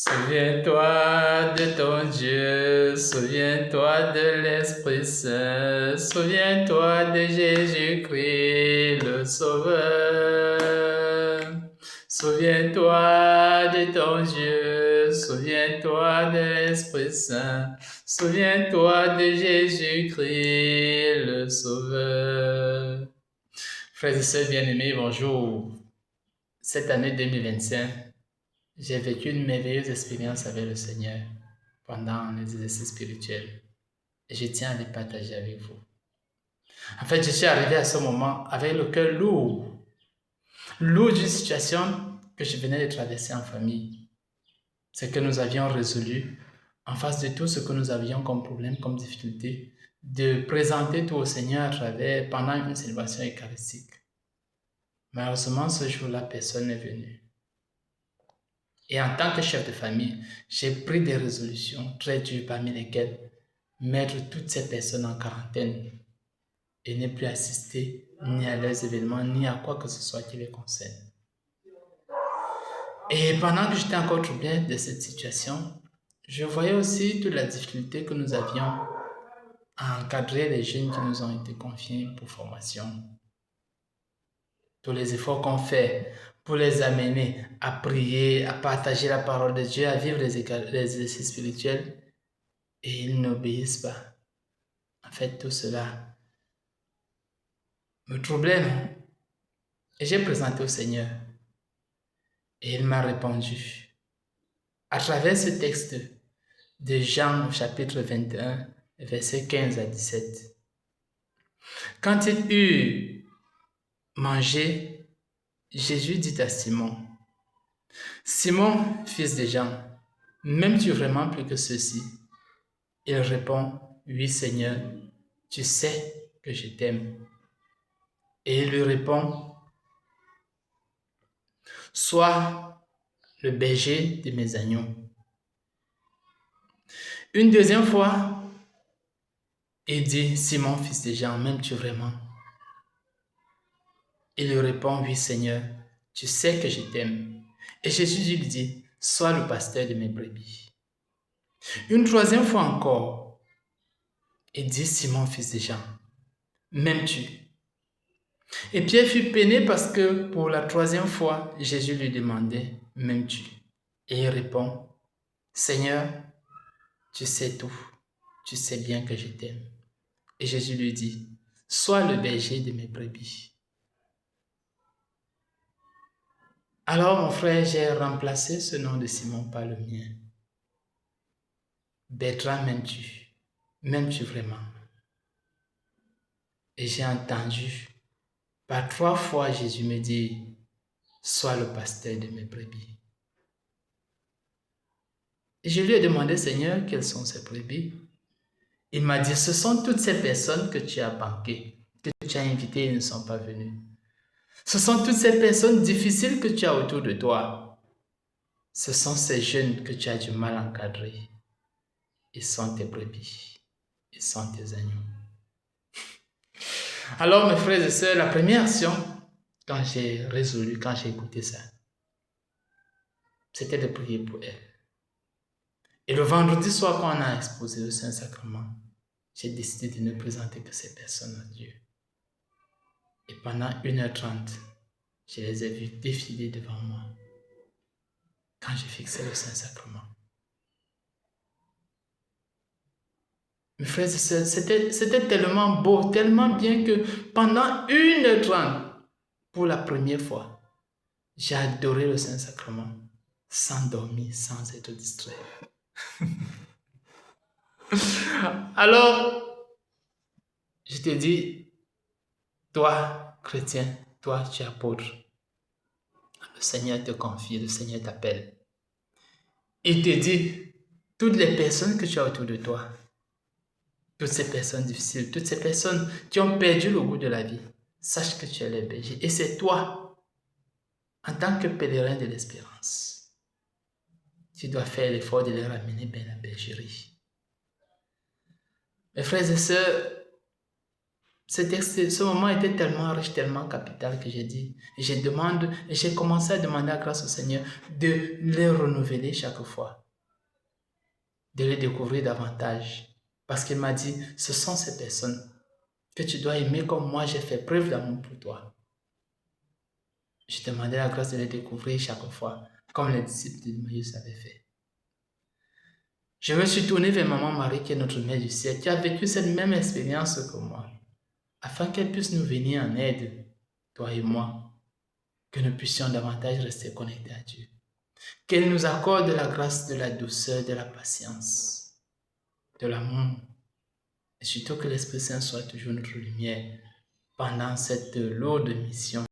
Souviens-toi de ton Dieu, souviens-toi de l'Esprit Saint, souviens-toi de Jésus-Christ le Sauveur. Souviens-toi de ton Dieu, souviens-toi de l'Esprit Saint, souviens-toi de Jésus-Christ le Sauveur. Frères et sœurs bien-aimés, bonjour. Cette année 2025, j'ai vécu une merveilleuse expérience avec le Seigneur pendant les exercices spirituels et je tiens à les partager avec vous. En fait, je suis arrivé à ce moment avec le cœur lourd d'une situation que je venais de traverser en famille. C'est que nous avions résolu, en face de tout ce que nous avions comme problème, comme difficulté, de présenter tout au Seigneur à travers, pendant une célébration eucharistique. Malheureusement, ce jour-là, personne n'est venu. Et en tant que chef de famille, j'ai pris des résolutions très dures parmi lesquelles mettre toutes ces personnes en quarantaine et ne plus assister ni à leurs événements, ni à quoi que ce soit qui les concerne. Et pendant que j'étais encore troublé de cette situation, je voyais aussi toute la difficulté que nous avions à encadrer les jeunes qui nous ont été confiés pour formation. Tous les efforts qu'on fait pour les amener à prier, à partager la parole de Dieu, à vivre les exercices spirituels, et ils n'obéissent pas. En fait, tout cela me troublait, non? Et j'ai présenté au Seigneur. Et il m'a répondu. À travers ce texte de Jean au chapitre 21, versets 15 à 17. Quand il eut mangé, Jésus dit à Simon, « Simon, fils de Jean, m'aimes-tu vraiment plus que ceci ?» Il répond, « Oui, Seigneur, tu sais que je t'aime. » Et il lui répond, « Sois le berger de mes agneaux. » Une deuxième fois, il dit, « Simon, fils de Jean, m'aimes-tu vraiment ?» Il lui répond, « Oui, Seigneur, tu sais que je t'aime. » Et Jésus lui dit, « Sois le pasteur de mes brebis. » Une troisième fois encore, il dit, « Simon, fils de Jean, m'aimes-tu » Et Pierre fut peiné parce que pour la troisième fois, Jésus lui demandait, « M'aimes-tu » Et il répond, « Seigneur, tu sais tout, tu sais bien que je t'aime. » Et Jésus lui dit, « Sois le berger de mes brebis. » Alors mon frère, j'ai remplacé ce nom de Simon par le mien. Bertrand, m'aimes-tu? M'aimes-tu vraiment? Et j'ai entendu par 3 fois Jésus me dire, sois le pasteur de mes brebis. Et je lui ai demandé, Seigneur, quelles sont ces brebis? Il m'a dit, ce sont toutes ces personnes que tu as banquées, que tu as invitées, ils ne sont pas venus. Ce sont toutes ces personnes difficiles que tu as autour de toi. Ce sont ces jeunes que tu as du mal à encadrer. Ils sont tes brebis. Ils sont tes agneaux. Alors, mes frères et sœurs, la première action, quand j'ai écouté ça, c'était de prier pour elle. Et le vendredi soir, quand on a exposé le Saint-Sacrement, j'ai décidé de ne présenter que ces personnes à Dieu. Et pendant 1h30, je les ai vus défiler devant moi quand j'ai fixé le Saint-Sacrement. Mes frères et sœurs, c'était tellement beau, tellement bien que pendant 1h30, pour la première fois, j'ai adoré le Saint-Sacrement sans dormir, sans être distrait. Alors, je te dis, toi, chrétien, toi, tu es apôtre, le Seigneur te confie, le Seigneur t'appelle. Il te dit, toutes les personnes que tu as autour de toi, toutes ces personnes difficiles, toutes ces personnes qui ont perdu le goût de la vie, sache que tu es le berger. Et c'est toi, en tant que pèlerin de l'espérance, tu dois faire l'effort de les ramener vers la bergerie. Mes frères et sœurs, ce moment était tellement riche, tellement capital que j'ai commencé à demander la grâce au Seigneur de les renouveler chaque fois, de les découvrir davantage. Parce qu'il m'a dit, ce sont ces personnes que tu dois aimer comme moi j'ai fait preuve d'amour pour toi. Je demandais la grâce de les découvrir chaque fois, comme les disciples de Maïs avaient fait. Je me suis tourné vers Maman Marie, qui est notre Mère du ciel, qui a vécu cette même expérience que moi, afin qu'elle puisse nous venir en aide, toi et moi, que nous puissions davantage rester connectés à Dieu. Qu'elle nous accorde la grâce de la douceur, de la patience, de l'amour, et surtout que l'Esprit Saint soit toujours notre lumière pendant cette lourde mission.